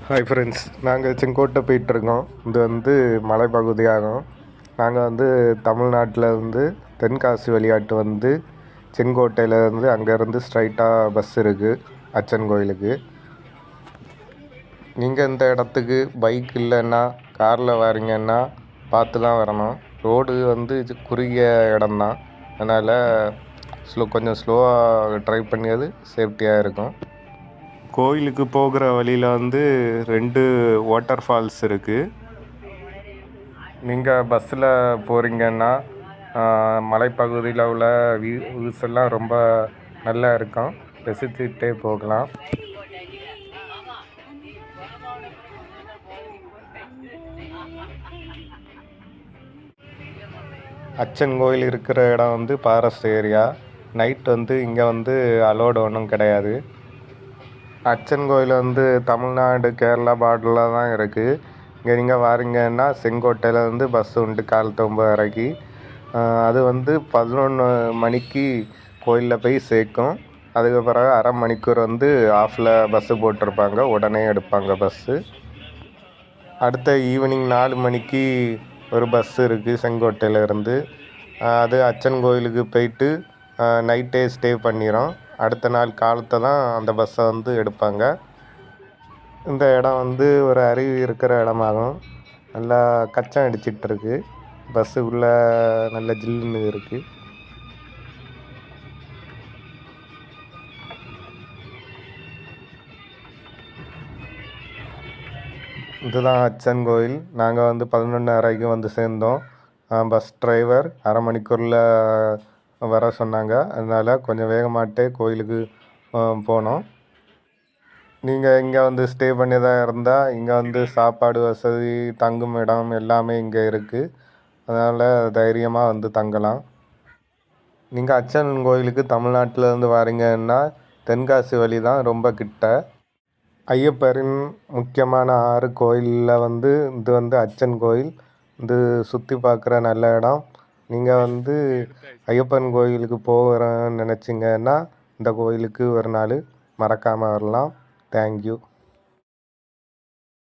Hi friends, நாங்கள் செங்கோட்டை போயிட்டுருக்கோம். இது வந்து மலைப்பகுதியாகும். நாங்கள் தமிழ்நாட்டில் தென்காசி வழியாட்டு செங்கோட்டையிலேருந்து அங்கேருந்து ஸ்ட்ரைட்டாக பஸ் இருக்குது அச்சன் கோயிலுக்கு. நீங்கள் இந்த இடத்துக்கு பைக் இல்லைன்னா காரில் வரீங்கன்னா பார்த்து தான் வரணும். ரோடு குறுகிய இடம்தான், அதனால் கொஞ்சம் ஸ்லோவாக ட்ரைவ் பண்ணியது சேஃப்டியாக இருக்கும். கோயிலுக்கு போகிற வழியில் 2 வாட்டர் ஃபால்ஸ் இருக்குது. நீங்கள் பஸ்ஸில் போகிறீங்கன்னா மலைப்பகுதியில் உள்ள வியூஸ் எல்லாம் ரொம்ப நல்லா இருக்கும், ரசிச்சுட்டே போகலாம். அச்சன் கோயில் இருக்கிற இடம் ஃபாரஸ்ட் ஏரியா. நைட் இங்கே அலோடு ஒன்றும் கிடையாது. அச்சன் கோயில் தமிழ்நாடு கேரளா பார்டரில் தான் இருக்குது. இங்கே நீங்கள் வாரீங்கன்னா செங்கோட்டையிலேருந்து பஸ் உண்டு காலை 9:30க்கு. அது 11 மணிக்கு கோயிலில் போய் சேர்க்கும். அதுக்கு பிறகு அரை மணிக்கூர் ஆஃபில் பஸ்ஸு போட்டிருப்பாங்க, உடனே எடுப்பாங்க பஸ்ஸு. அடுத்த ஈவினிங் 4 மணிக்கு ஒரு பஸ் இருக்குது செங்கோட்டையிலேருந்து. அது அச்சன் கோயிலுக்கு போயிட்டு நைட்டே ஸ்டே பண்ணிடும். அடுத்த நாள் காலத்தை தான் அந்த பஸ்ஸை எடுப்பாங்க. இந்த இடம் ஒரு அருவி இருக்கிற இடமாகும். நல்லா கச்சம் அடிச்சிட்ருக்கு. பஸ்ஸுக்குள்ளே நல்ல ஜில்லுன்னு இருக்குது. இதுதான் அச்சன் கோயில். நாங்கள் 11:30க்கு சேர்ந்தோம். பஸ் டிரைவர் அரை மணிக்கூரில் வர சொன்னாங்க, அதனால் கொஞ்சம் வேகமாட்டே கோயிலுக்கு போனோம். நீங்கள் இங்கே ஸ்டே பண்ணி தான் இருந்தால் இங்கே சாப்பாடு வசதி, தங்கும் இடம் எல்லாமே இங்கே இருக்குது. அதனால் தைரியமாக தங்கலாம். நீங்கள் அச்சன் கோயிலுக்கு தமிழ்நாட்டிலேருந்து வாரீங்கன்னா தென்காசி வழி தான் ரொம்ப கிட்ட. ஐயப்பரின் முக்கியமான 6 கோயிலில் இது அச்சன் கோயில். இது சுற்றி பார்க்குற நல்ல இடம். நீங்கள் ஐயப்பன் கோயிலுக்கு போகிறேன்னு நினச்சிங்கன்னா இந்த கோயிலுக்கு ஒரு நாள் மறக்காமல் வரலாம். தேங்க்யூ.